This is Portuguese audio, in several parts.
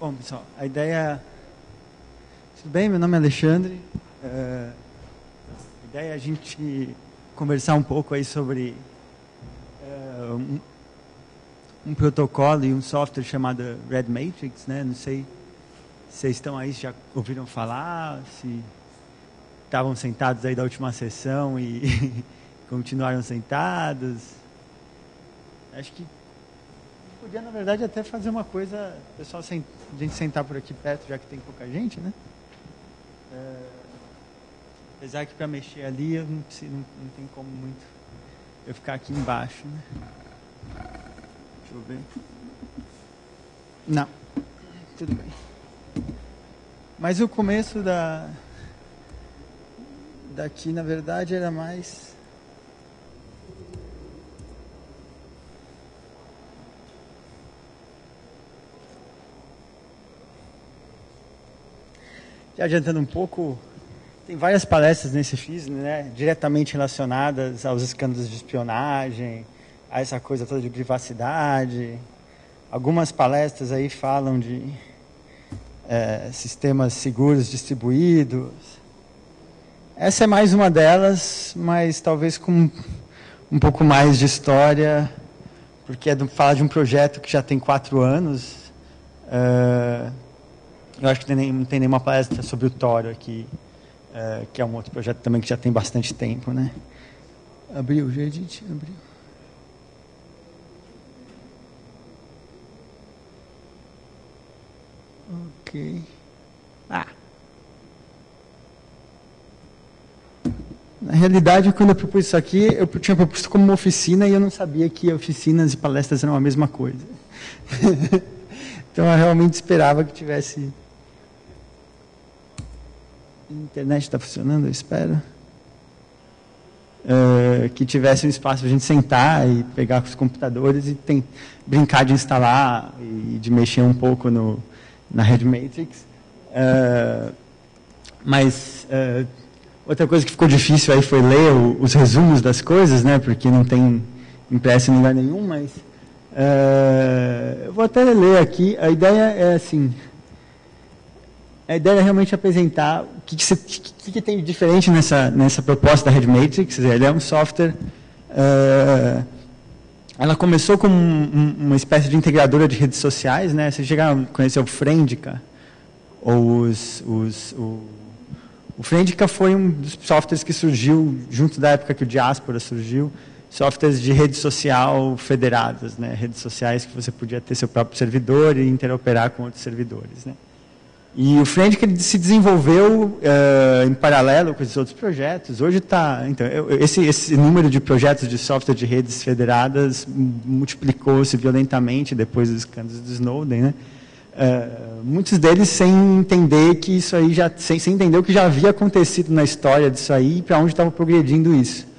Bom, pessoal, a ideia... Tudo bem? Meu nome é Alexandre. A ideia é a gente conversar um pouco aí sobre um protocolo e um software chamado Red Matrix, né? Não sei se vocês estão aí, já ouviram falar, se estavam sentados aí da última sessão e continuaram sentados. Acho que podia, na verdade, até fazer uma coisa, pessoal, a gente sentar por aqui perto, já que tem pouca gente, né? Apesar que para mexer ali, eu não tem como muito eu ficar aqui embaixo, né? Deixa eu ver. Não, tudo bem. Mas o começo daqui, na verdade, era mais... Já adiantando um pouco, tem várias palestras nesse FIS, né, diretamente relacionadas aos escândalos de espionagem, a essa coisa toda de privacidade. Algumas palestras aí falam de sistemas seguros distribuídos. Essa é mais uma delas, mas talvez com um pouco mais de história, porque fala de um projeto que já tem 4 anos. Eu acho que não tem nenhuma palestra sobre o Toro aqui, que é um outro projeto também que já tem bastante tempo, né? Abriu, Judith? Abriu. Ok. Na realidade, quando eu propus isso aqui, eu tinha proposto como uma oficina e eu não sabia que oficinas e palestras eram a mesma coisa. Então, eu realmente esperava que tivesse... A internet está funcionando, eu espero. Que tivesse um espaço para a gente sentar e pegar os computadores e brincar de instalar e de mexer um pouco na Red Matrix. Mas outra coisa que ficou difícil aí foi ler os resumos das coisas, né? Porque não tem impresso em lugar nenhum, mas eu vou até ler aqui. A ideia é assim... A ideia é realmente apresentar o que tem de diferente nessa proposta da Red Matrix. Ele é um software... ela começou como uma espécie de integradora de redes sociais, né? Vocês chegaram a conhecer o Friendica? O Friendica foi um dos softwares que surgiu junto da época que o Diaspora surgiu, softwares de rede social federadas, né? Redes sociais que você podia ter seu próprio servidor e interoperar com outros servidores, né? E o Friendica ele se desenvolveu em paralelo com esses outros projetos. Hoje está... Então, esse número de projetos de software de redes federadas multiplicou-se violentamente depois dos escândalos do Snowden, né? Muitos deles sem entender que isso aí sem entender o que já havia acontecido na história disso aí e para onde estava progredindo isso.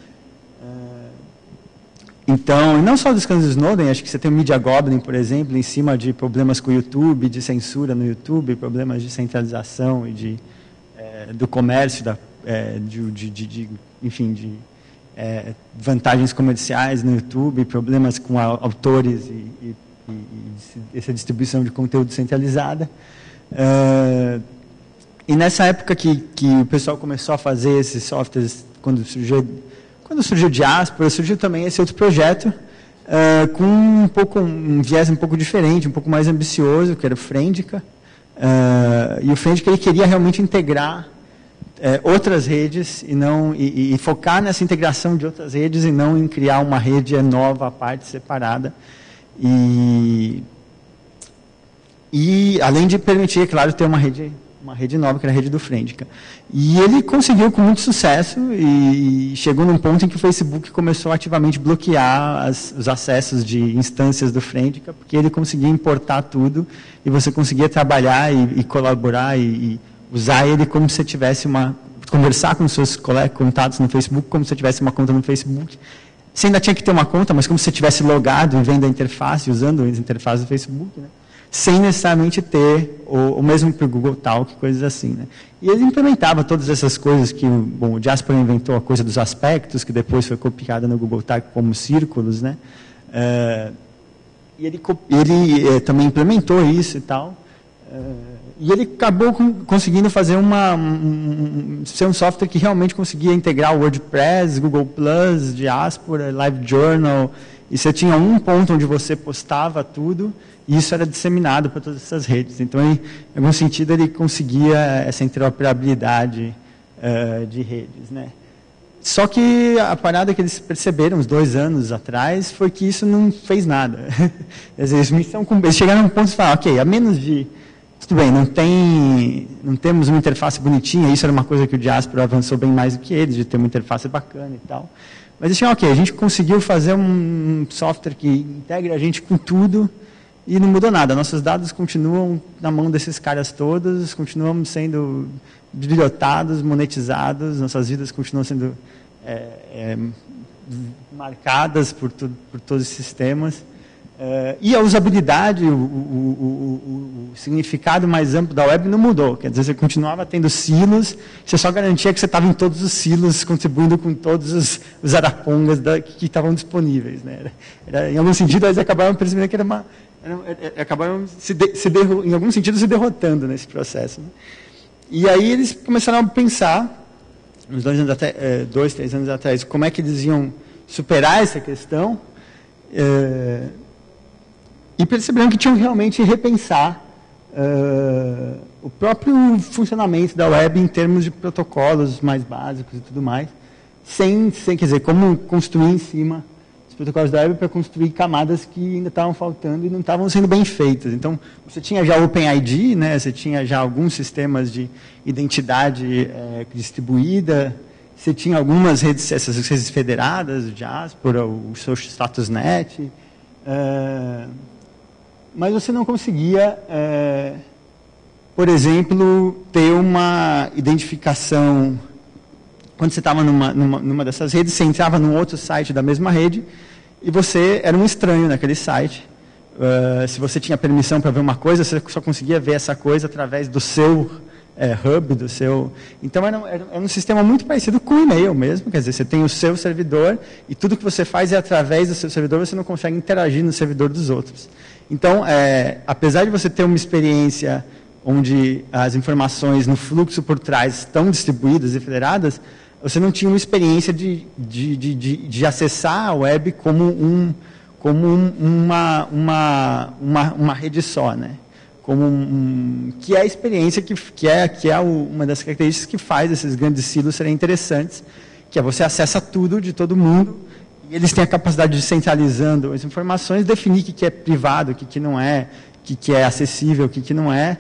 Então, não só dos escândalos do Snowden, acho que você tem o Media Goblin, por exemplo, em cima de problemas com o YouTube, de censura no YouTube, problemas de centralização e do comércio, vantagens comerciais no YouTube, problemas com autores e essa distribuição de conteúdo centralizada. E nessa época que o pessoal começou a fazer esses softwares, quando surgiu o Diaspora, surgiu também esse outro projeto com um viés um pouco diferente, um pouco mais ambicioso, que era o Friendica. E o Friendica ele queria realmente integrar outras redes e focar nessa integração de outras redes e não em criar uma rede nova à parte, separada. E além de permitir, é claro, ter uma rede nova, que era a rede do Friendica. E ele conseguiu com muito sucesso e chegou num ponto em que o Facebook começou a ativamente bloquear os acessos de instâncias do Friendica, porque ele conseguia importar tudo e você conseguia trabalhar e colaborar e usar ele como se você tivesse conversar com os seus contatos no Facebook, como se você tivesse uma conta no Facebook. Você ainda tinha que ter uma conta, mas como se você tivesse logado e vendo a interface, usando a interface do Facebook, né? Sem necessariamente ter o mesmo para o Google Talk, coisas assim, né? E ele implementava todas essas coisas que, o Diaspora inventou a coisa dos aspectos, que depois foi copiada no Google Talk como círculos, né? E ele também implementou isso e tal. E ele acabou conseguindo fazer ser um software que realmente conseguia integrar o WordPress, Google+, Diaspora, LiveJournal, e você tinha um ponto onde você postava tudo, e isso era disseminado para todas essas redes. Então, em algum sentido, ele conseguia essa interoperabilidade de redes, né? Só que a parada que eles perceberam uns 2 anos atrás foi que isso não fez nada. Quer dizer, eles chegaram a um ponto de falar, ok, a menos de... Tudo bem, não temos uma interface bonitinha, isso era uma coisa que o Diaspora avançou bem mais do que eles, de ter uma interface bacana e tal. Mas eles tinham, ok, a gente conseguiu fazer um software que integra a gente com tudo e não mudou nada. Nossos dados continuam na mão desses caras todos, continuamos sendo bibliotados, monetizados, nossas vidas continuam sendo marcadas por todos esses sistemas. E a usabilidade, o significado mais amplo da web não mudou. Quer dizer, você continuava tendo silos, você só garantia que você estava em todos os silos, contribuindo com todos os arapongas que estavam disponíveis, né? Em algum sentido, eles acabaram percebendo que acabaram em algum sentido se derrotando nesse processo, né? E aí eles começaram a pensar, uns 2, 3 anos atrás, como é que eles iam superar essa questão. E perceberam que tinham realmente repensar o próprio funcionamento da web em termos de protocolos mais básicos e tudo mais, quer dizer, como construir em cima dos protocolos da web para construir camadas que ainda estavam faltando e não estavam sendo bem feitas. Então, você tinha já o OpenID, né, você tinha já alguns sistemas de identidade distribuída, você tinha algumas redes, essas redes federadas, o Diaspora, o Social Status Net, mas você não conseguia, por exemplo, ter uma identificação. Quando você estava numa dessas redes, você entrava num outro site da mesma rede e você era um estranho naquele site. Se você tinha permissão para ver uma coisa, você só conseguia ver essa coisa através do seu hub, do seu... Então, era um sistema muito parecido com o e-mail mesmo. Quer dizer, você tem o seu servidor e tudo que você faz é através do seu servidor, você não consegue interagir no servidor dos outros. Então, apesar de você ter uma experiência onde as informações no fluxo por trás estão distribuídas e federadas, você não tinha uma experiência de acessar a web como uma rede só, né? Que é a experiência que é uma das características que faz esses grandes silos serem interessantes, que é você acessa tudo de todo mundo, e eles têm a capacidade de, centralizando as informações, definir o que é privado, o que não é, o que é acessível, o que não é,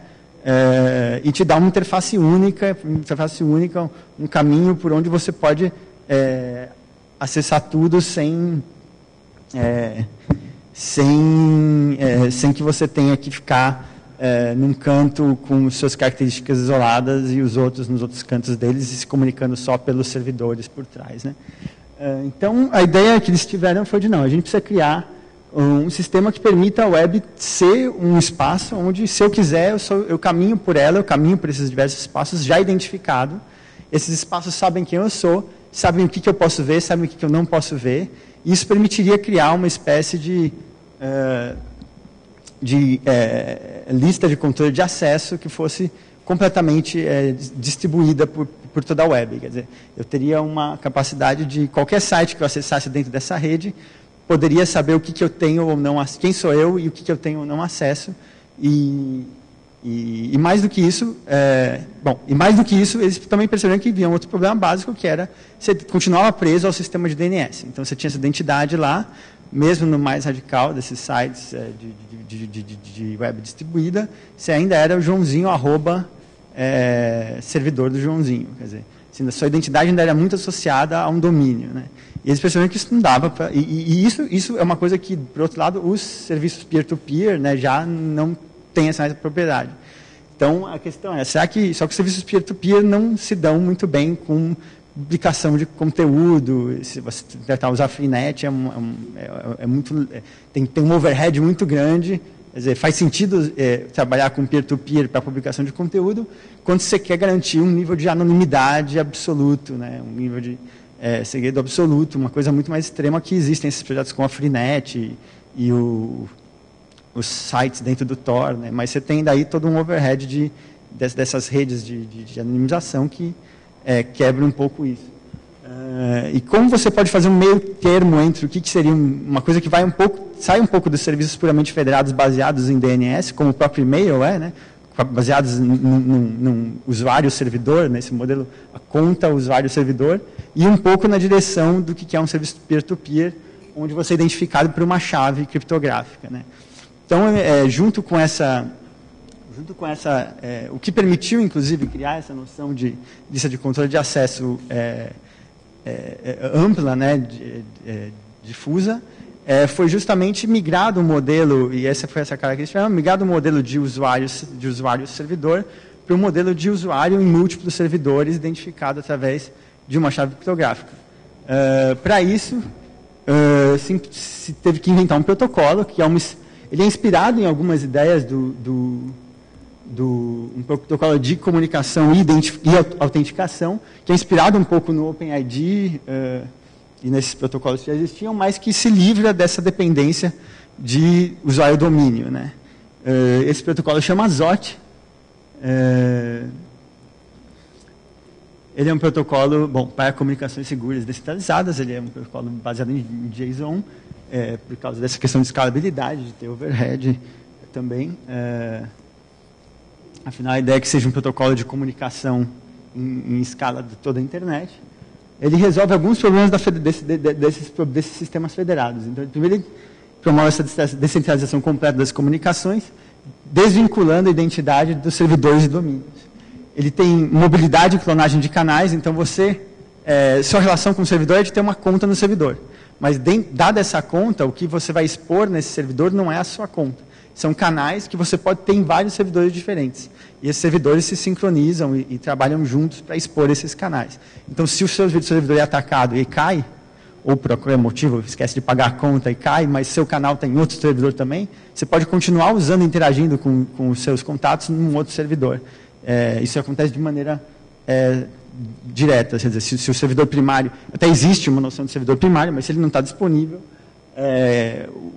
e te dá uma interface única, um caminho por onde você pode acessar tudo sem que você tenha que ficar num canto com suas características isoladas e os outros nos outros cantos deles e se comunicando só pelos servidores por trás, né? Então, a ideia que eles tiveram foi a gente precisa criar um sistema que permita a web ser um espaço onde, se eu quiser, eu caminho por ela, eu caminho por esses diversos espaços já identificados. Esses espaços sabem quem eu sou, sabem o que eu posso ver, sabem o que eu não posso ver. E isso permitiria criar uma espécie de lista de controle de acesso que fosse completamente distribuída por toda a web. Quer dizer, eu teria uma capacidade de qualquer site que eu acessasse dentro dessa rede poderia saber o que eu tenho ou não, quem sou eu e o que eu tenho ou não acesso. E mais do que isso, eles também perceberam que havia um outro problema básico, que era você continuava preso ao sistema de DNS. Então, você tinha essa identidade lá, mesmo no mais radical desses sites de web distribuída, você ainda era o Joãozinho, servidor do Joãozinho. Quer dizer, assim, a sua identidade ainda era muito associada a um domínio, né? E eles perceberam que isso não dava para... isso é uma coisa que, por outro lado, os serviços peer-to-peer, né, já não têm essa propriedade. Então, a questão é, será que... Só que os serviços peer-to-peer não se dão muito bem com publicação de conteúdo. Se você tentar usar Freenet, tem um overhead muito grande. Quer dizer, faz sentido trabalhar com peer-to-peer para publicação de conteúdo quando você quer garantir um nível de anonimidade absoluto, né, um nível de segredo absoluto, uma coisa muito mais extrema que existem esses projetos como a Freenet e o os sites dentro do Tor, né? Mas você tem daí todo um overhead dessas redes de anonimização que quebra um pouco isso. E como você pode fazer um meio termo entre o que seria uma coisa que sai um pouco dos serviços puramente federados baseados em DNS, como o próprio e-mail né? Baseados num usuário-servidor, nesse modelo, a conta usuário-servidor, e um pouco na direção do que é um serviço peer-to-peer, onde você é identificado por uma chave criptográfica, né? Então, junto com essa, o que permitiu, inclusive, criar essa noção de lista de controle de acesso ampla, né, difusa, foi justamente migrado o modelo, e essa foi essa característica, migrado o modelo de usuário-servidor para um modelo de usuário em múltiplos servidores identificado através de uma chave criptográfica. Para isso, se teve que inventar um protocolo, que ele é inspirado em algumas ideias um protocolo de comunicação e autenticação, que é inspirado um pouco no OpenID e nesses protocolos que já existiam, mas que se livra dessa dependência de usuário-domínio, né? Esse protocolo chama ZOT. Ele é um protocolo, para comunicações seguras e descentralizadas, ele é um protocolo baseado em JSON, por causa dessa questão de escalabilidade, de ter overhead também. Afinal, a ideia é que seja um protocolo de comunicação em escala de toda a internet. Ele resolve alguns problemas desses sistemas federados. Então, primeiro, ele promove essa descentralização completa das comunicações, desvinculando a identidade dos servidores e domínios. Ele tem mobilidade e clonagem de canais, então sua relação com o servidor é de ter uma conta no servidor. Mas, dada essa conta, o que você vai expor nesse servidor não é a sua conta. São canais que você pode ter em vários servidores diferentes. E esses servidores se sincronizam e trabalham juntos para expor esses canais. Então, se o seu servidor é atacado e cai, ou por qualquer motivo, esquece de pagar a conta e cai, mas seu canal tem outro servidor também, você pode continuar usando e interagindo com os seus contatos num outro servidor. Isso acontece de maneira direta. Quer dizer, se o servidor primário... Até existe uma noção de servidor primário, mas se ele não está disponível,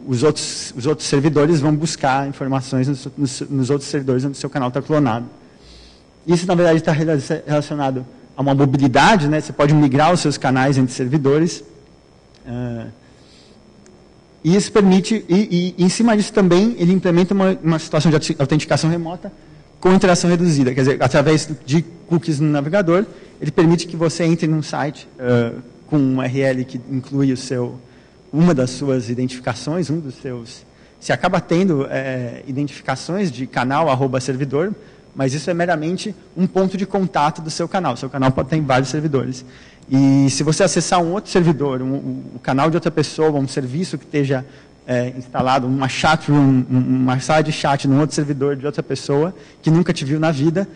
os outros servidores vão buscar informações nos outros servidores onde o seu canal está clonado. Isso, na verdade, está relacionado a uma mobilidade, né? Você pode migrar os seus canais entre servidores. E isso permite, e em cima disso também, ele implementa uma situação de autenticação remota com interação reduzida. Quer dizer, através de cookies no navegador, ele permite que você entre num site com um URL que inclui uma das suas identificações, você acaba tendo identificações de canal /servidor, mas isso é meramente um ponto de contato do seu canal. O seu canal pode ter vários servidores. E se você acessar um outro servidor, o canal de outra pessoa, um serviço que esteja instalado, uma chat room, uma sala de chat num outro servidor de outra pessoa, que nunca te viu na vida,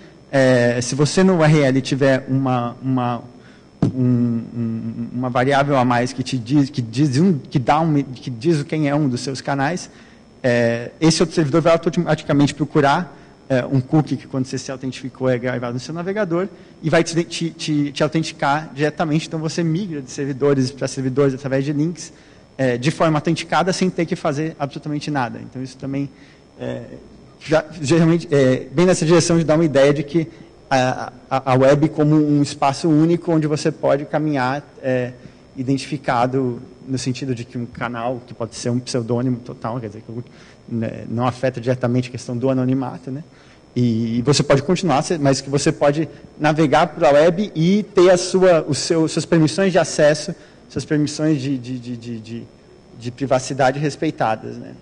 se você no URL tiver uma variável a mais que diz quem é um dos seus canais, esse outro servidor vai automaticamente procurar um cookie que, quando você se autenticou, é gravado no seu navegador e vai te autenticar diretamente. Então, você migra de servidores para servidores através de links de forma autenticada, sem ter que fazer absolutamente nada. Então, isso também, geralmente, bem nessa direção de dar uma ideia de que a web como um espaço único onde você pode caminhar identificado no sentido de que um canal, que pode ser um pseudônimo total, quer dizer, que não afeta diretamente a questão do anonimato, né? E você pode continuar, mas que você pode navegar para a web e ter suas permissões de acesso, suas permissões de privacidade respeitadas, né?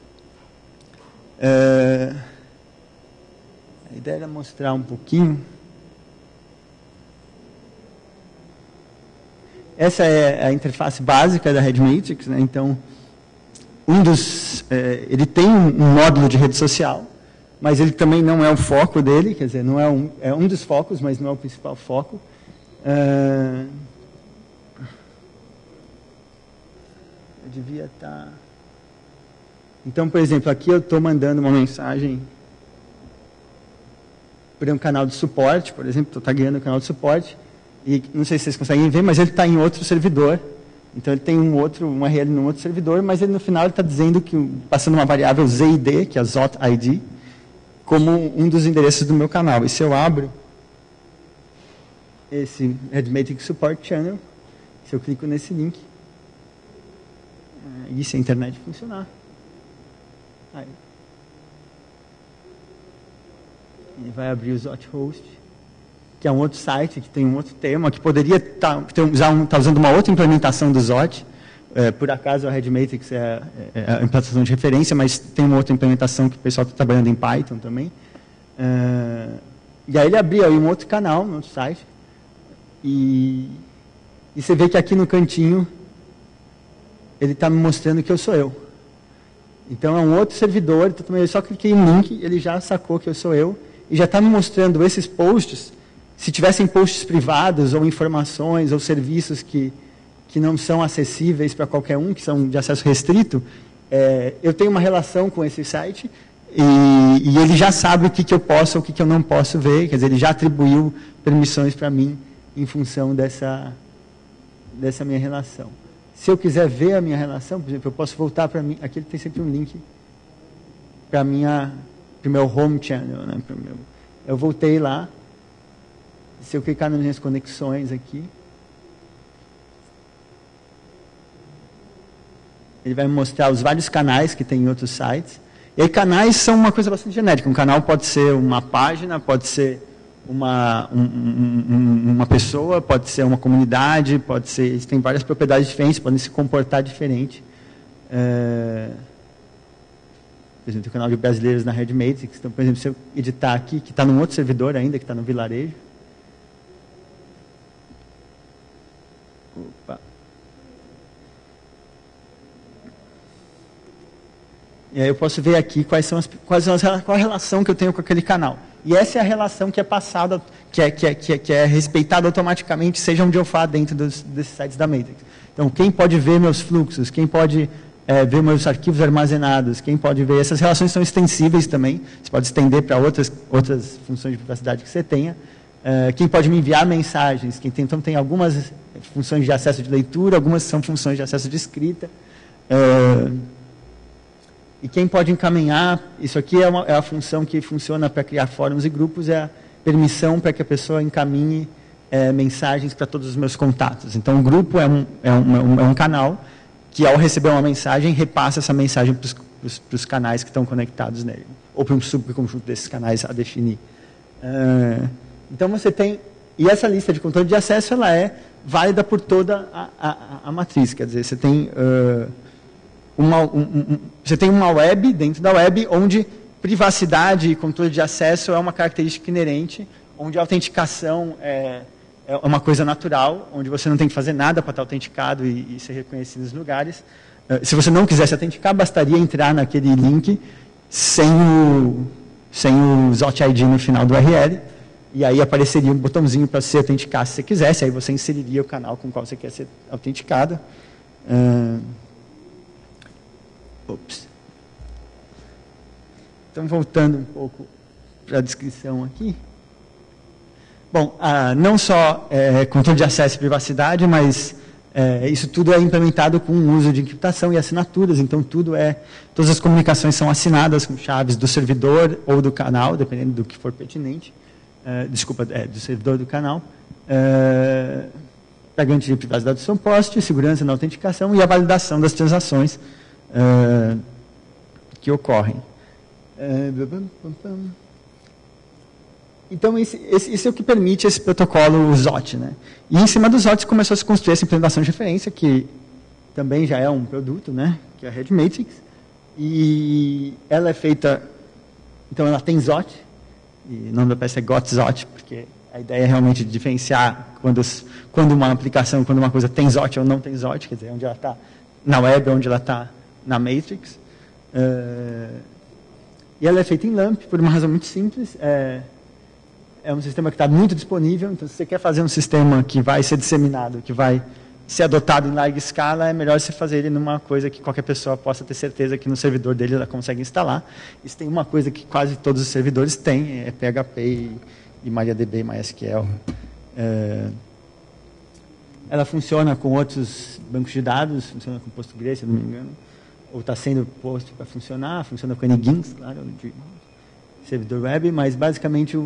A ideia era mostrar um pouquinho. Essa é a interface básica da Red Matrix, né? Então, ele tem um módulo de rede social, mas ele também não é o foco dele, quer dizer, não é um dos focos, mas não é o principal foco. Eu devia estar... Então, por exemplo, aqui eu estou mandando uma mensagem para um canal de suporte, por exemplo, estou tagueando o canal de suporte, e não sei se vocês conseguem ver, mas ele está em outro servidor. Então, ele tem um URL num outro servidor, mas ele, no final ele está dizendo que, passando uma variável ZID, que é a ZOT ID, como um dos endereços do meu canal. E se eu abro esse Arithmetic Support Channel, se eu clico nesse link, e se a internet funcionar, aí, ele vai abrir o ZOT Host, que é um outro site, que tem um outro tema, que poderia estar usando uma outra implementação do ZOT. Por acaso, a Arithmetic é a implementação de referência, mas tem uma outra implementação que o pessoal está trabalhando em Python também. E aí ele abriu aí um outro canal, um outro site, e você vê que aqui no cantinho ele está me mostrando que eu sou eu. Então é um outro servidor, então eu só cliquei em link, ele já sacou que eu sou eu, e já está me mostrando esses posts. Se tivessem posts privados, ou informações, ou serviços que não são acessíveis para qualquer um, que são de acesso restrito, eu tenho uma relação com esse site, e ele já sabe o que eu posso ou o que eu não posso ver, quer dizer, ele já atribuiu permissões para mim em função dessa minha relação. Se eu quiser ver a minha relação, por exemplo, eu posso voltar para mim, aqui ele tem sempre um link para o meu home channel, né, eu voltei lá, se eu clicar nas minhas conexões aqui, ele vai me mostrar os vários canais que tem em outros sites. E aí canais são uma coisa bastante genérica. Um canal pode ser uma página, pode ser uma pessoa, pode ser uma comunidade, pode ser, eles têm várias propriedades diferentes, podem se comportar diferente. Por exemplo, tem o canal de brasileiros na Arithmetic. Então, por exemplo, se eu editar aqui, que está num outro servidor ainda, que está no vilarejo. Opa. E aí eu posso ver aqui qual a relação que eu tenho com aquele canal. E essa é a relação que é passada, que é respeitada automaticamente, seja onde eu for dentro desses sites da Matrix. Então, quem pode ver meus fluxos, quem pode ver meus arquivos armazenados, quem pode ver... Essas relações são extensíveis também, você pode estender para outras funções de privacidade que você tenha. Quem pode me enviar mensagens, então tem algumas funções de acesso de leitura, algumas são funções de acesso de escrita. E quem pode encaminhar, isso aqui é a função que funciona para criar fóruns e grupos, é a permissão para que a pessoa encaminhe mensagens para todos os meus contatos. Então, o grupo é um canal que, ao receber uma mensagem, repassa essa mensagem para os canais que estão conectados nele, ou para um subconjunto desses canais a definir. Então, você tem... E essa lista de controle de acesso, ela é válida por toda a matriz, quer dizer, você tem... você tem uma web, dentro da web, onde privacidade e controle de acesso é uma característica inerente, onde a autenticação é uma coisa natural, onde você não tem que fazer nada para estar autenticado e ser reconhecido nos lugares. Se você não quisesse autenticar, bastaria entrar naquele link sem o ZOT ID no final do URL, e aí apareceria um botãozinho para você autenticar se você quisesse, aí você inseriria o canal com o qual você quer ser autenticado. Então, voltando um pouco para a descrição aqui. Bom, não só controle de acesso e privacidade, mas isso tudo é implementado com o uso de encriptação e assinaturas. Então, todas as comunicações são assinadas com chaves do servidor ou do canal, dependendo do que for pertinente. Do servidor do canal. Para garantir a privacidade do suporte, segurança na autenticação e a validação das transações que ocorrem. Então, isso é o que permite esse protocolo ZOT, né? E em cima do ZOT começou a se construir essa implementação de referência, que também já é um produto, né? Que é a Arithmetic. E ela é feita... Então, ela tem ZOT, e o nome da peça é GotZOT, porque a ideia é realmente diferenciar quando uma aplicação, quando uma coisa tem ZOT ou não tem ZOT, quer dizer, onde ela está na web, onde ela está na Matrix. E ela é feita em LAMP, por uma razão muito simples. É um sistema que está muito disponível, então se você quer fazer um sistema que vai ser disseminado, que vai ser adotado em larga escala, é melhor você fazer ele numa coisa que qualquer pessoa possa ter certeza que no servidor dele ela consegue instalar. Isso tem uma coisa que quase todos os servidores têm, é PHP e MariaDB, MySQL. ela funciona com outros bancos de dados, funciona com Postgres, se não me engano, ou está sendo posto para funcionar, funciona com NGINX, claro, de servidor web, mas basicamente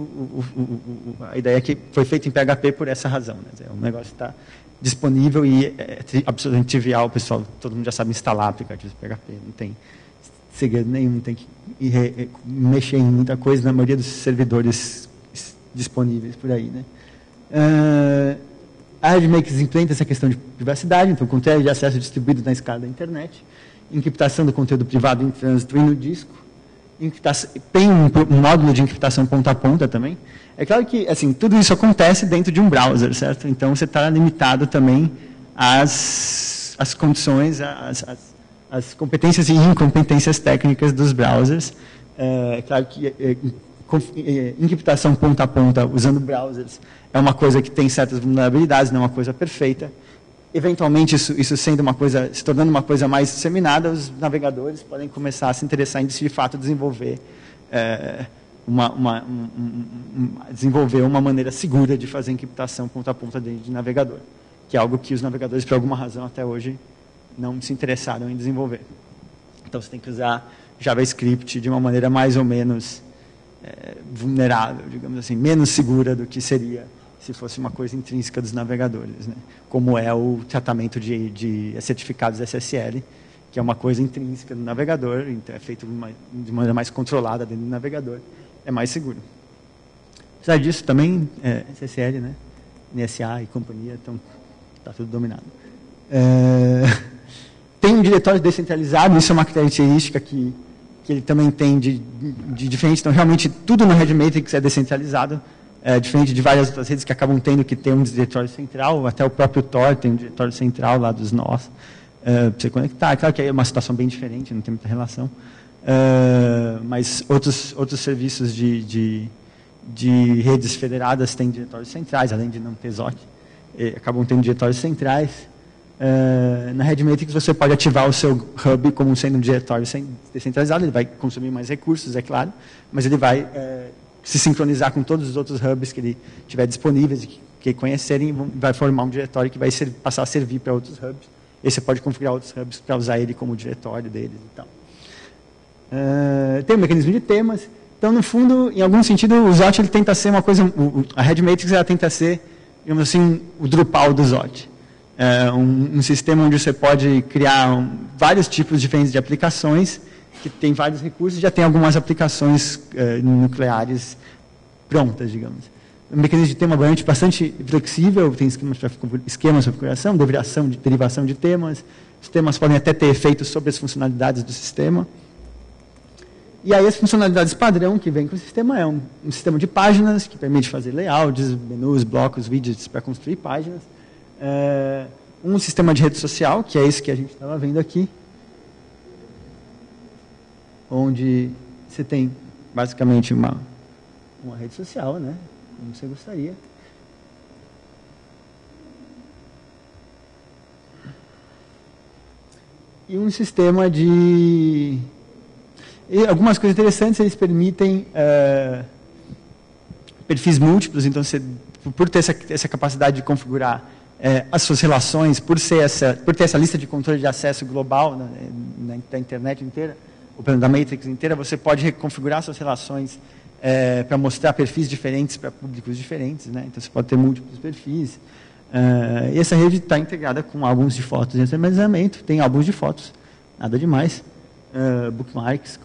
a ideia é que foi feito em PHP por essa razão. Né? O negócio está disponível e é absolutamente trivial, pessoal, todo mundo já sabe instalar aplicativos PHP, não tem segredo nenhum, não tem que mexer em muita coisa na maioria dos servidores disponíveis por aí. Né? A RedMakes implementa essa questão de privacidade, então controle de acesso distribuído na escala da internet, encriptação do conteúdo privado em trânsito e no disco, tem um módulo de encriptação ponta a ponta também. É claro que assim, tudo isso acontece dentro de um browser, certo? Então você está limitado também às condições, às competências e incompetências técnicas dos browsers. É claro que encriptação ponta a ponta usando browsers é uma coisa que tem certas vulnerabilidades, não é uma coisa perfeita. Eventualmente, isso sendo uma coisa, se tornando uma coisa mais disseminada, os navegadores podem começar a se interessar em, de fato, desenvolver uma maneira segura de fazer encriptação ponta a ponta dentro de navegador, que é algo que os navegadores, por alguma razão, até hoje, não se interessaram em desenvolver. Então, você tem que usar JavaScript de uma maneira mais ou menos vulnerável, digamos assim, menos segura do que seria se fosse uma coisa intrínseca dos navegadores, né? Como é o tratamento de certificados SSL, que é uma coisa intrínseca do navegador, então é feito de maneira mais controlada dentro do navegador, é mais seguro. Apesar disso, também, SSL, né? NSA e companhia, então está tudo dominado. Tem um diretório descentralizado, isso é uma característica que ele também tem de diferente, então realmente tudo no RedMatrix é descentralizado, diferente de várias outras redes que acabam tendo que ter um diretório central, até o próprio Tor tem um diretório central lá dos nós, para você conectar. É claro que é uma situação bem diferente, não tem muita relação, mas outros serviços de redes federadas têm diretórios centrais, além de não ter ZOT, acabam tendo diretórios centrais. Na RedMatrix você pode ativar o seu hub como sendo um diretório descentralizado, ele vai consumir mais recursos, é claro, mas ele vai se sincronizar com todos os outros hubs que ele tiver disponíveis e que conhecerem, vai formar um diretório que vai passar a servir para outros hubs. E você pode configurar outros hubs para usar ele como diretório deles e tal. Tem um mecanismo de temas. Então, no fundo, em algum sentido, o ZOT ele tenta ser uma coisa... A RedMatrix ela tenta ser, digamos assim, o Drupal do ZOT. Um sistema onde você pode criar vários tipos diferentes de aplicações, que tem vários recursos, já tem algumas aplicações nucleares prontas, digamos. O mecanismo de tema é bastante flexível, tem esquemas para configuração, derivação de temas. Os temas podem até ter efeitos sobre as funcionalidades do sistema. E aí as funcionalidades padrão que vem com o sistema é um sistema de páginas, que permite fazer layouts, menus, blocos, widgets para construir páginas. Um sistema de rede social, que é esse que a gente estava vendo aqui, onde você tem basicamente uma rede social, né? Como você gostaria. E um sistema de... E algumas coisas interessantes, eles permitem perfis múltiplos, então por ter essa capacidade de configurar as suas relações, por ter essa lista de controle de acesso global da internet inteira, ou da Matrix inteira, você pode reconfigurar suas relações para mostrar perfis diferentes para públicos diferentes, né? Então você pode ter múltiplos perfis. E essa rede está integrada com álbuns de fotos de armazenamento, tem álbuns de fotos, nada demais. Bookmarks,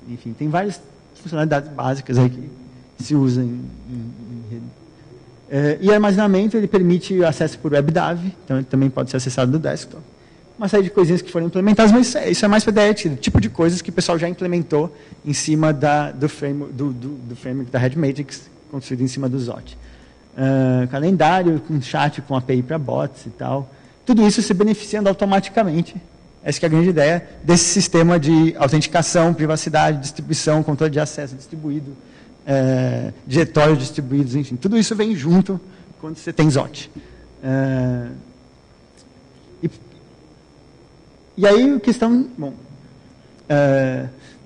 enfim, tem várias funcionalidades básicas aí que se usam em rede. E armazenamento, ele permite acesso por WebDAV, então ele também pode ser acessado do desktop. Uma série de coisinhas que foram implementadas, mas isso é mais para ideia, tipo de coisas que o pessoal já implementou em cima do framework da RedMatrix, construído em cima do ZOT. Calendário, com chat, com API para bots e tal. Tudo isso se beneficiando automaticamente. Essa que é a grande ideia desse sistema de autenticação, privacidade, distribuição, controle de acesso distribuído, diretórios distribuídos, enfim. Tudo isso vem junto quando você tem ZOT. E aí a questão... Bom,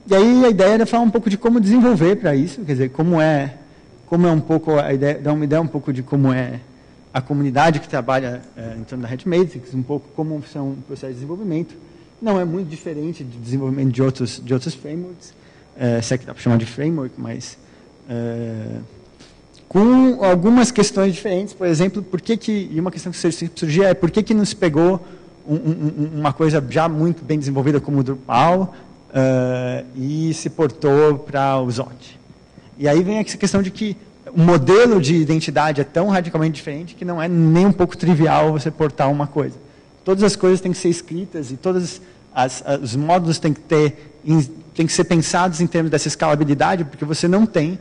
e aí a ideia era falar um pouco de como desenvolver para isso, quer dizer, como é um pouco a ideia, dar uma ideia um pouco de como é a comunidade que trabalha em torno da Red Matrix, um pouco como são o processo de desenvolvimento. Não é muito diferente do desenvolvimento de outros frameworks, se é que dá para chamar de framework, mas com algumas questões diferentes. Por exemplo, e uma questão que surgia é por que não se pegou uma coisa já muito bem desenvolvida como o Drupal e se portou para o Zot. E aí vem essa questão de que o modelo de identidade é tão radicalmente diferente que não é nem um pouco trivial você portar uma coisa. Todas as coisas têm que ser escritas e todos os módulos têm que ser pensados em termos dessa escalabilidade, porque você não tem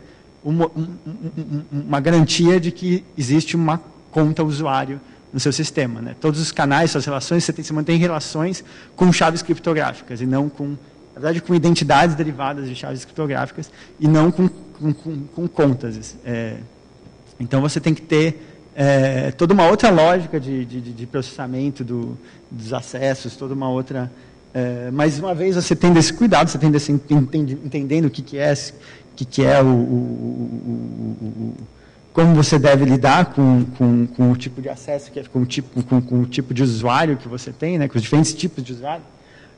uma garantia de que existe uma conta usuário no seu sistema, né? Todos os canais, suas relações, você mantém relações com chaves criptográficas e não com, na verdade, com identidades derivadas de chaves criptográficas e não com contas. Então você tem que ter toda uma outra lógica de processamento dos acessos, toda uma outra. Mais uma vez você tendo esse cuidado, você tendo esse entendendo o que é como você deve lidar com o tipo de acesso, com o tipo de usuário que você tem, né, com os diferentes tipos de usuário.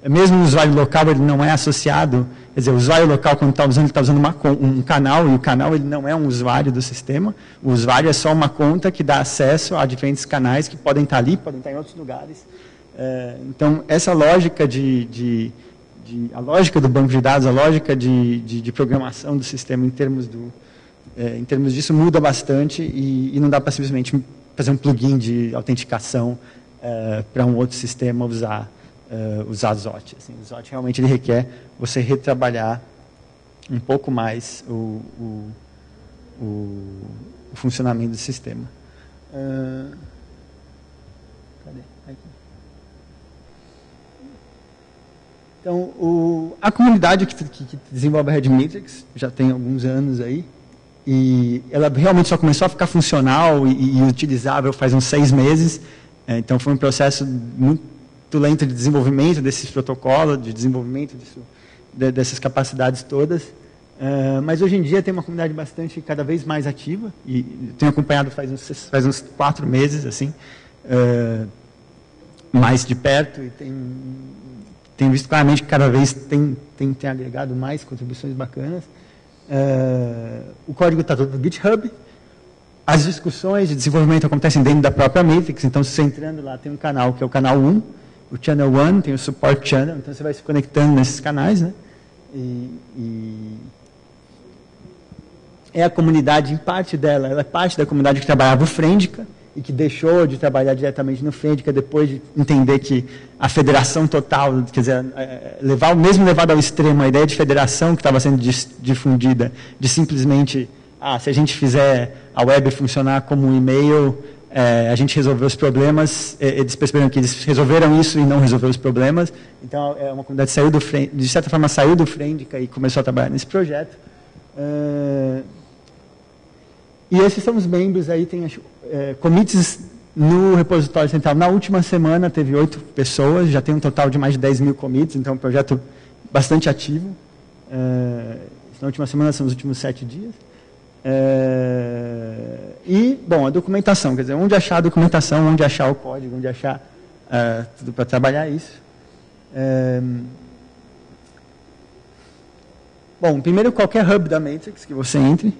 Mesmo o usuário local, ele não é associado, quer dizer, o usuário local, quando está usando, ele está usando um canal, e o canal ele não é um usuário do sistema. O usuário é só uma conta que dá acesso a diferentes canais que podem estar ali, podem estar em outros lugares. Então, essa lógica a lógica do banco de dados, a lógica de programação do sistema em termos disso muda bastante e não dá para simplesmente fazer um plugin de autenticação para um outro sistema usar Zot. Assim, o Zot realmente ele requer você retrabalhar um pouco mais o funcionamento do sistema. Cadê? Aqui. Então, a comunidade que desenvolve a Red Matrix já tem alguns anos aí, e ela realmente só começou a ficar funcional e utilizável faz uns 6 meses. Então, foi um processo muito lento de desenvolvimento desses protocolos, de desenvolvimento dessas capacidades todas. Mas hoje em dia tem uma comunidade cada vez mais ativa, e tenho acompanhado faz uns 4 meses, assim, mais de perto, e tenho visto claramente que cada vez tem agregado mais contribuições bacanas. O código está todo no GitHub. As discussões de desenvolvimento acontecem dentro da própria Matrix, então se você entrando lá tem um canal que é o canal 1, o Channel 1, tem o Support Channel, então você vai se conectando nesses canais, né? E a comunidade, em parte dela, ela é parte da comunidade que trabalhava o Friendica e que deixou de trabalhar diretamente no Friendica depois de entender que a federação total, quer dizer, levado ao extremo a ideia de federação que estava sendo difundida, de simplesmente, se a gente fizer a web funcionar como um e-mail, a gente resolveu os problemas, eles perceberam que eles resolveram isso e não resolveram os problemas. Então, uma comunidade de certa forma saiu do Friendica e começou a trabalhar nesse projeto. E esses são os membros, aí tem commits no repositório central. Na última semana teve 8 pessoas, já tem um total de mais de 10 mil commits, então é um projeto bastante ativo. Na última semana são os últimos 7 dias. E, bom, a documentação, quer dizer, onde achar a documentação, onde achar o código, onde achar tudo para trabalhar isso. Bom, primeiro, qualquer hub da Matrix que você entre,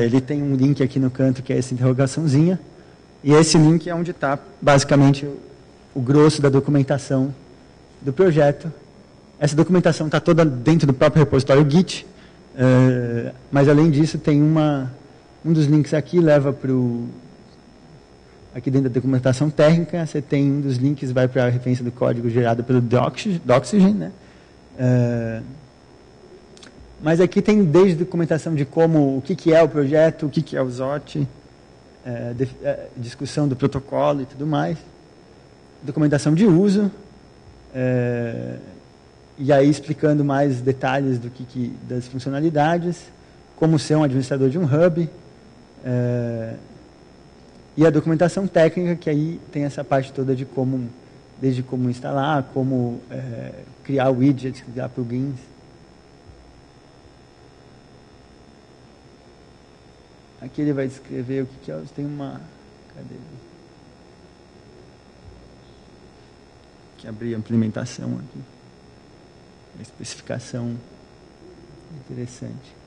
ele tem um link aqui no canto que é essa interrogaçãozinha, e esse link é onde está, basicamente, o grosso da documentação do projeto. Essa documentação está toda dentro do próprio repositório Git, mas, além disso, tem um dos links aqui leva para aqui dentro da documentação técnica, você tem um dos links vai para a referência do código gerado pelo Doxygen, né? Mas aqui tem desde documentação de o que é o projeto, o que é o Zot, discussão do protocolo e tudo mais, documentação de uso, e aí explicando mais detalhes das funcionalidades, como ser um administrador de um hub, e a documentação técnica, que aí tem essa parte toda de desde como instalar, como criar widgets, criar plugins. Aqui ele vai descrever o que é. Tem uma... Cadê? Que abrir a implementação aqui. A especificação interessante.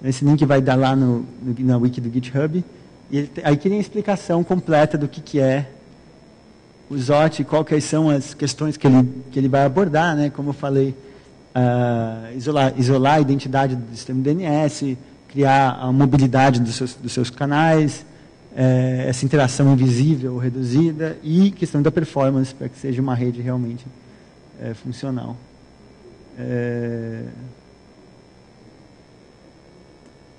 Esse link vai dar lá na wiki do GitHub. E aí tem a explicação completa do que é o ZOT, quais são as questões que ele vai abordar, né? Como eu falei, isolar a identidade do sistema DNS, criar a mobilidade dos seus canais, essa interação invisível ou reduzida e questão da performance para que seja uma rede realmente funcional.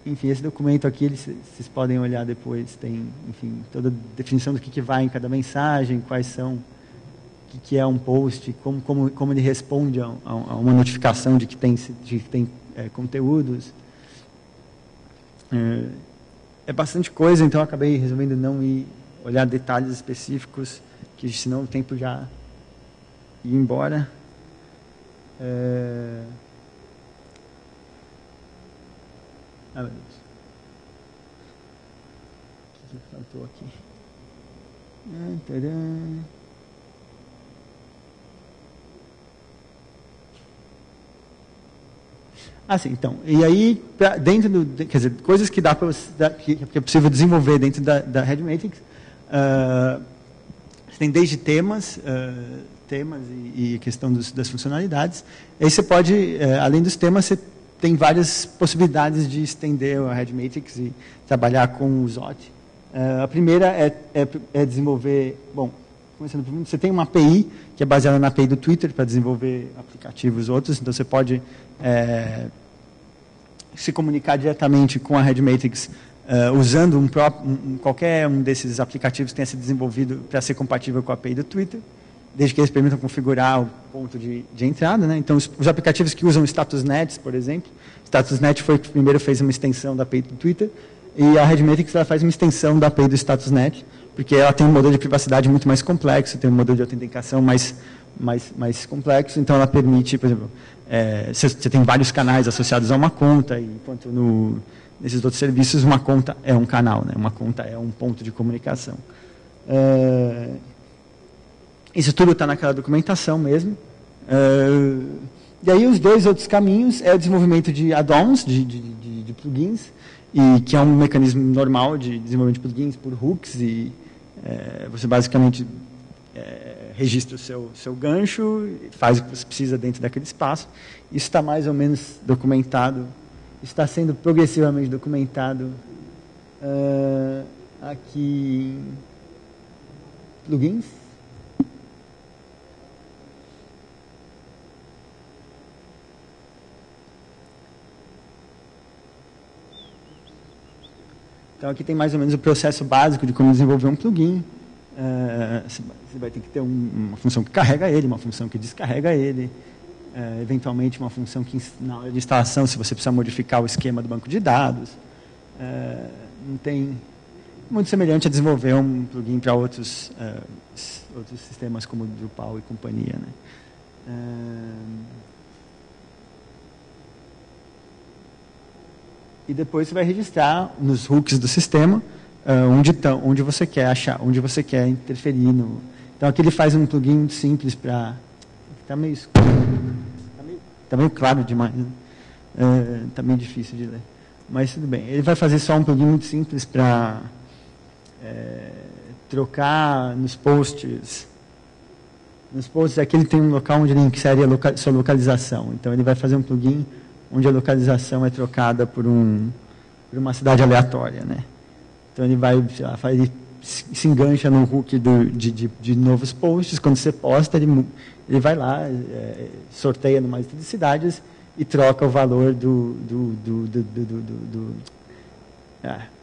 Enfim, esse documento aqui, vocês podem olhar depois, tem, enfim, toda a definição do que vai em cada mensagem, quais são, o que é um post, como ele responde a uma notificação de que tem conteúdos. É bastante coisa, então eu acabei resolvendo não ir olhar detalhes específicos, que senão o tempo já ia embora. Meu Deus. O que faltou aqui? Sim, então. E aí, dentro quer dizer, coisas que que é possível desenvolver dentro da RedMatrix, você tem desde temas e a questão das funcionalidades. Aí você pode, além dos temas, você tem várias possibilidades de estender a RedMatrix e trabalhar com o ZOT. A primeira é desenvolver, começando por você tem uma API que é baseada na API do Twitter para desenvolver aplicativos outros, então você pode se comunicar diretamente com a RedMatrix usando qualquer um desses aplicativos que tenha sido desenvolvido para ser compatível com a API do Twitter, desde que eles permitam configurar o ponto de entrada, né? Então, os aplicativos que usam StatusNet, por exemplo, StatusNet foi o que primeiro fez uma extensão da API do Twitter, e a RedMatrix ela faz uma extensão da API do StatusNet, porque ela tem um modelo de privacidade muito mais complexo, tem um modelo de autenticação mais complexo, então ela permite, por exemplo, você tem vários canais associados a uma conta, enquanto nesses outros serviços uma conta é um canal, né? Uma conta é um ponto de comunicação. Isso tudo está naquela documentação mesmo. E aí os dois outros caminhos é o desenvolvimento de add-ons, de plugins, e que é um mecanismo normal de desenvolvimento de plugins por hooks, e você basicamente registra o seu gancho, faz o que você precisa dentro daquele espaço. Isso está mais ou menos documentado, está sendo progressivamente documentado aqui em plugins. Então, aqui tem mais ou menos o processo básico de como desenvolver um plugin. Você vai ter que ter uma função que carrega ele, uma função que descarrega ele, eventualmente uma função que, na hora de instalação, se você precisar modificar o esquema do banco de dados. Não tem muito semelhante a desenvolver um plugin para outros sistemas como o Drupal e companhia, né? E depois você vai registrar nos hooks do sistema onde você quer achar, onde você quer interferir. Então aqui ele faz um plugin muito simples para... Está meio escuro, está meio claro demais, né? Está meio difícil de ler. Mas tudo bem. Ele vai fazer só um plugin muito simples para trocar nos posts. Nos posts aqui ele tem um local onde ele insere a sua localização. Então ele vai fazer um plugin onde a localização é trocada por uma cidade aleatória, né? Então ele vai, ele se engancha no hook de novos posts. Quando você posta, ele vai lá, sorteia numa lista de cidades e troca o valor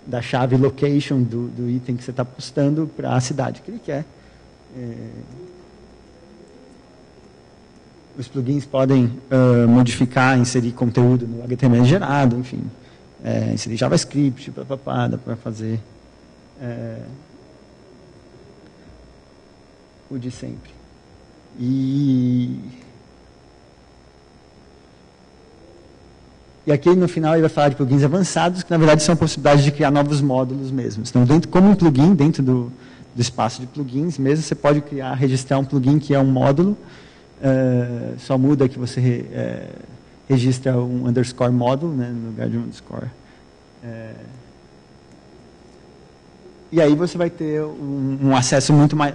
da chave location do item que você está postando para a cidade que ele quer. Os plugins podem modificar, inserir conteúdo no HTML gerado, enfim, inserir JavaScript, dá para fazer o de sempre. E aqui no final ele vai falar de plugins avançados, que na verdade são a possibilidade de criar novos módulos mesmo. Então, como um plugin, dentro do espaço de plugins mesmo, você pode registrar um plugin que é um módulo, só muda que você registra um underscore módulo, né, no lugar de um underscore. E aí você vai ter um acesso muito mais,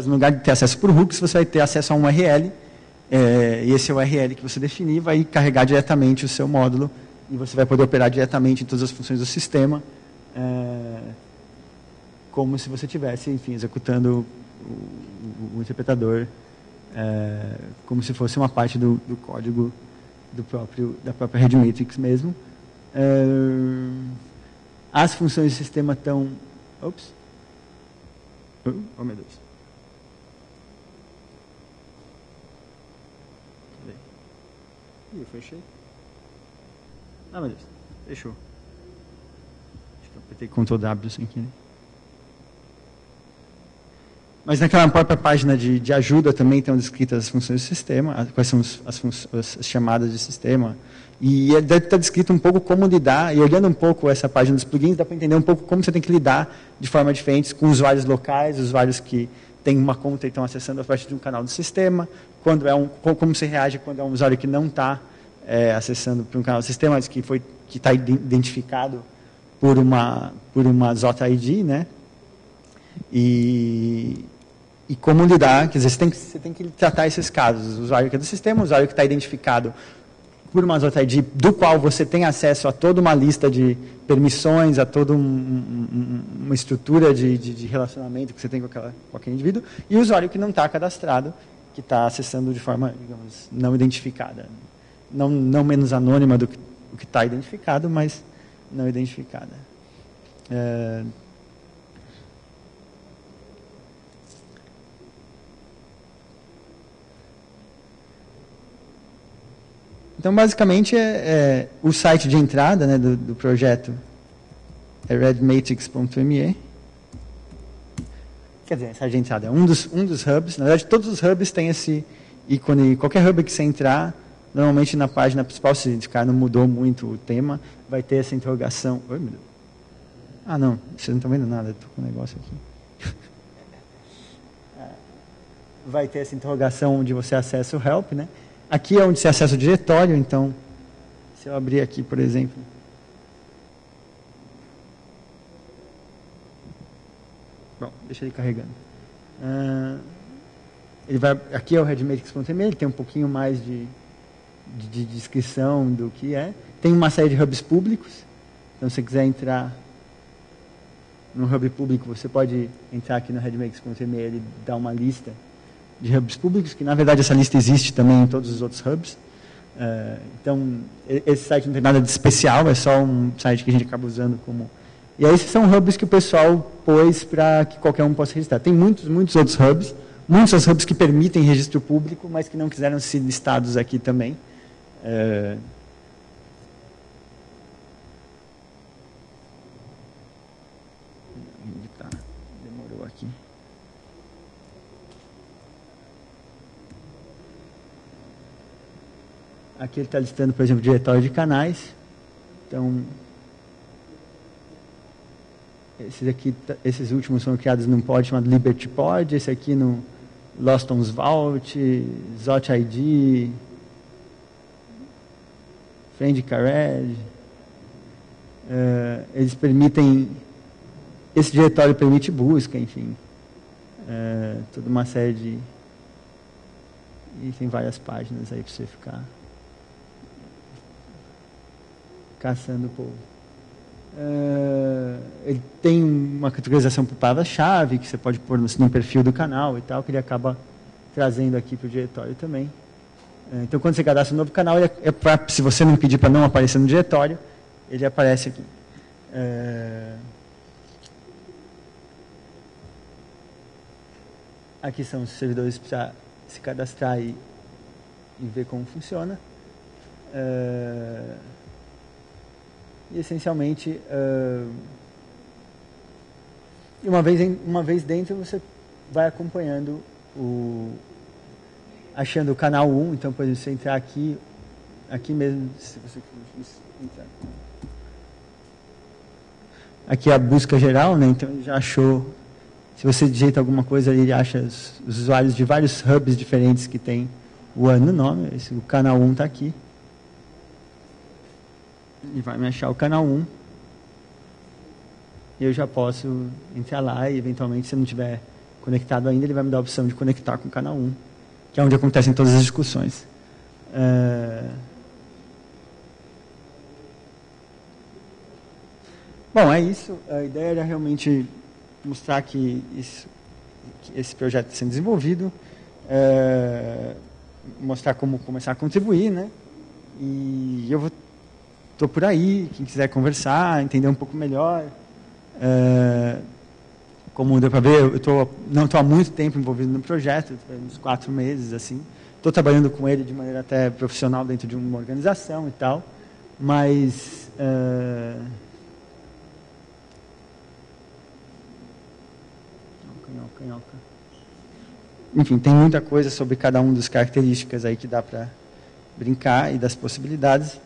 no lugar de ter acesso por hooks, você vai ter acesso a um URL, e esse URL que você definir vai carregar diretamente o seu módulo, e você vai poder operar diretamente em todas as funções do sistema, como se você estivesse, enfim, executando o interpretador, como se fosse uma parte do código da própria Rede Matrix mesmo. As funções do sistema estão... Ops. Oh, meu Deus. Cadê? Eu fechei. Ah, meu Deus. Fechou. Acho que eu apertei Ctrl W sem querer. Mas naquela própria página de ajuda também estão descritas as funções do sistema, quais são as chamadas de sistema. E deve estar descrito um pouco como lidar, e olhando um pouco essa página dos plugins, dá para entender um pouco como você tem que lidar de forma diferente com usuários locais, usuários que têm uma conta e estão acessando a partir de um canal do sistema, como você reage quando é um usuário que não está acessando para um canal do sistema, mas que está identificado por uma ZOT-ID, né? E como lidar, quer dizer, você tem que tratar esses casos, o usuário que é do sistema, o usuário que está identificado por uma ZOT-ID, do qual você tem acesso a toda uma lista de permissões, a toda uma estrutura de relacionamento que você tem com aquele indivíduo, e o usuário que não está cadastrado, que está acessando de forma, digamos, não identificada. Não menos anônima do que está identificado, mas não identificada. Então, basicamente, o site de entrada, né, do projeto é redmatrix.me. Quer dizer, site de entrada é um dos hubs. Na verdade, todos os hubs têm esse ícone. Qualquer hub que você entrar, normalmente na página principal, se esse cara não mudou muito o tema, vai ter essa interrogação. Oi, meu Deus. Ah, não, vocês não estão vendo nada, estou com um negócio aqui. Vai ter essa interrogação onde você acessa o help, né? Aqui é onde você acessa o diretório, então, se eu abrir aqui, por exemplo. Bom, deixa ele carregando. Aqui é o redmatrix.me, ele tem um pouquinho mais de descrição do que é. Tem uma série de hubs públicos, então se você quiser entrar no hub público, você pode entrar aqui no redmatrix.me, ele dá uma lista de hubs públicos, que na verdade essa lista existe também em todos os outros hubs. Então, esse site não tem nada de especial, é só um site que a gente acaba usando como... E aí esses são hubs que o pessoal pôs para que qualquer um possa registrar. Tem muitos outros hubs, muitos hubs que permitem registro público, mas que não quiseram ser listados aqui também. Demorou aqui. Aqui ele está listando, por exemplo, o diretório de canais. Então, esses últimos são criados num pod chamado Liberty Pod, esse aqui no Lostons Vault, ZOT-ID, Friend Carreg. Eles permitem, esse diretório permite busca, enfim, toda uma série de... E tem várias páginas aí para você ficar caçando o povo. Ele tem uma categorização por palavra-chave, que você pode pôr no perfil do canal e tal, que ele acaba trazendo aqui para o diretório também. Então, quando você cadastra um novo canal, se você não pedir para não aparecer no diretório, ele aparece aqui. Aqui são os servidores para se cadastrar e ver como funciona. E essencialmente, uma vez dentro, você vai acompanhando achando o canal 1. Então, por exemplo, você entrar aqui, aqui mesmo, se você entrar. Aqui é a busca geral, né? Então ele já achou, se você digita alguma coisa, ele acha os usuários de vários hubs diferentes que tem o ano no nome. O canal 1 está aqui. Ele vai me achar o canal 1. E eu já posso entrar lá e, eventualmente, se eu não estiver conectado ainda, ele vai me dar a opção de conectar com o canal 1, que é onde acontecem todas as discussões. Bom, é isso. A ideia era realmente mostrar que esse projeto está sendo desenvolvido, mostrar como começar a contribuir, né? E eu estou por aí, quem quiser conversar, entender um pouco melhor. Como deu para ver, eu não estou há muito tempo envolvido no projeto, uns 4 meses, assim. Estou trabalhando com ele de maneira até profissional dentro de uma organização e tal, mas... Enfim, tem muita coisa sobre cada uma das características aí que dá para brincar e das possibilidades.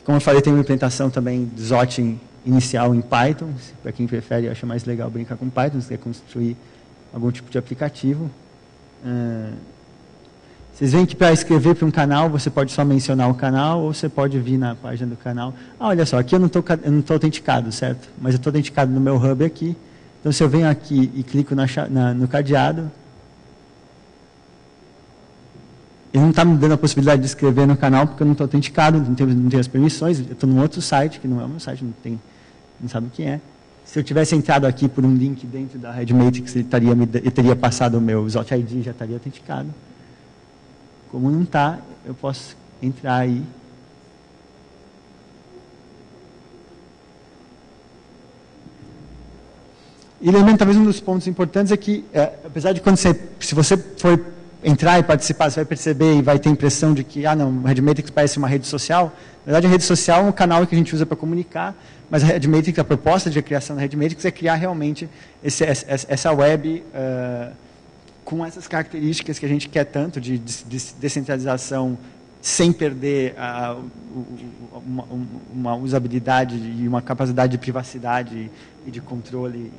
Como eu falei, tem uma implementação também do Zotin inicial em Python. Para quem prefere, acha mais legal brincar com Python, se quer construir algum tipo de aplicativo. Vocês veem que para escrever para um canal, você pode só mencionar o canal ou você pode vir na página do canal. Olha só, aqui eu não estou autenticado, certo? Mas eu estou autenticado no meu hub aqui. Então, se eu venho aqui e clico no cadeado, ele não está me dando a possibilidade de escrever no canal, porque eu não estou autenticado, não tenho as permissões, eu estou num outro site, que não é o meu site, não sabe o que é. Se eu tivesse entrado aqui por um link dentro da Red Matrix, ele teria passado o meu Zot ID, já estaria autenticado. Como não está, eu posso entrar aí. E lembrando, talvez um dos pontos importantes é que, apesar de se você for entrar e participar, você vai perceber e vai ter a impressão de que, não, a Red Matrix parece uma rede social. Na verdade, a rede social é um canal que a gente usa para comunicar, mas a Red Matrix, a proposta de criação da Red Matrix é criar realmente essa web com essas características que a gente quer tanto, de descentralização sem perder uma usabilidade e uma capacidade de privacidade e de controle.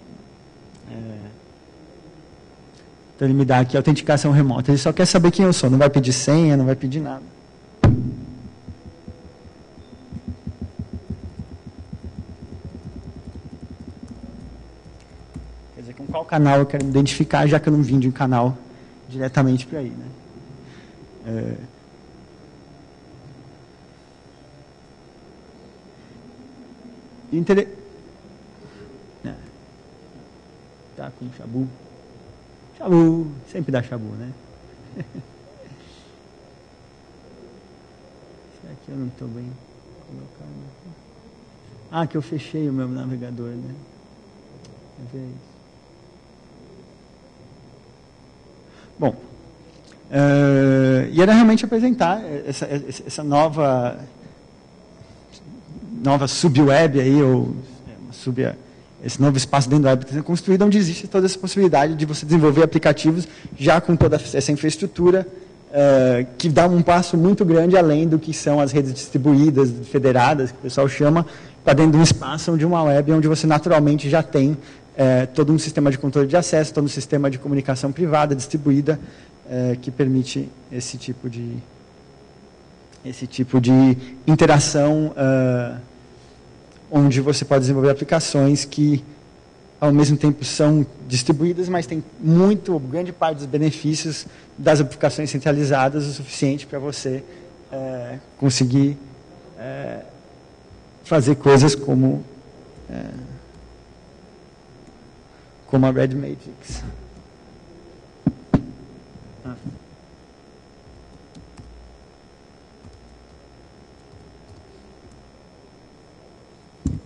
Então ele me dá aqui a autenticação remota. Ele só quer saber quem eu sou, não vai pedir senha, não vai pedir nada. Quer dizer, com qual canal eu quero me identificar, já que eu não vim de um canal diretamente para aí, né? Tá com Shabu. Shabu, sempre dá Shabu, né? Será que eu não estou bem colocado? Que eu fechei o meu navegador, né? Quer ver isso? Bom, e era realmente apresentar essa nova subweb aí, ou esse novo espaço dentro da web que está sendo construído, onde existe toda essa possibilidade de você desenvolver aplicativos já com toda essa infraestrutura, que dá um passo muito grande além do que são as redes distribuídas, federadas, que o pessoal chama, para dentro de um espaço onde uma web, onde você naturalmente já tem todo um sistema de controle de acesso, todo um sistema de comunicação privada, distribuída, que permite esse tipo de interação, onde você pode desenvolver aplicações que, ao mesmo tempo, são distribuídas, mas tem grande parte dos benefícios das aplicações centralizadas o suficiente para você conseguir fazer coisas como a Red Matrix.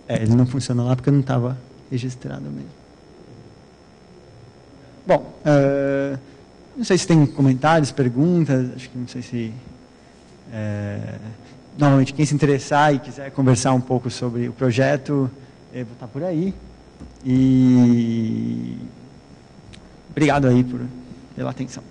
Ele não funciona lá porque não estava registrado mesmo. Bom, não sei se tem comentários, perguntas, acho que não sei se... Normalmente, quem se interessar e quiser conversar um pouco sobre o projeto, eu vou estar por aí. E obrigado aí pela atenção.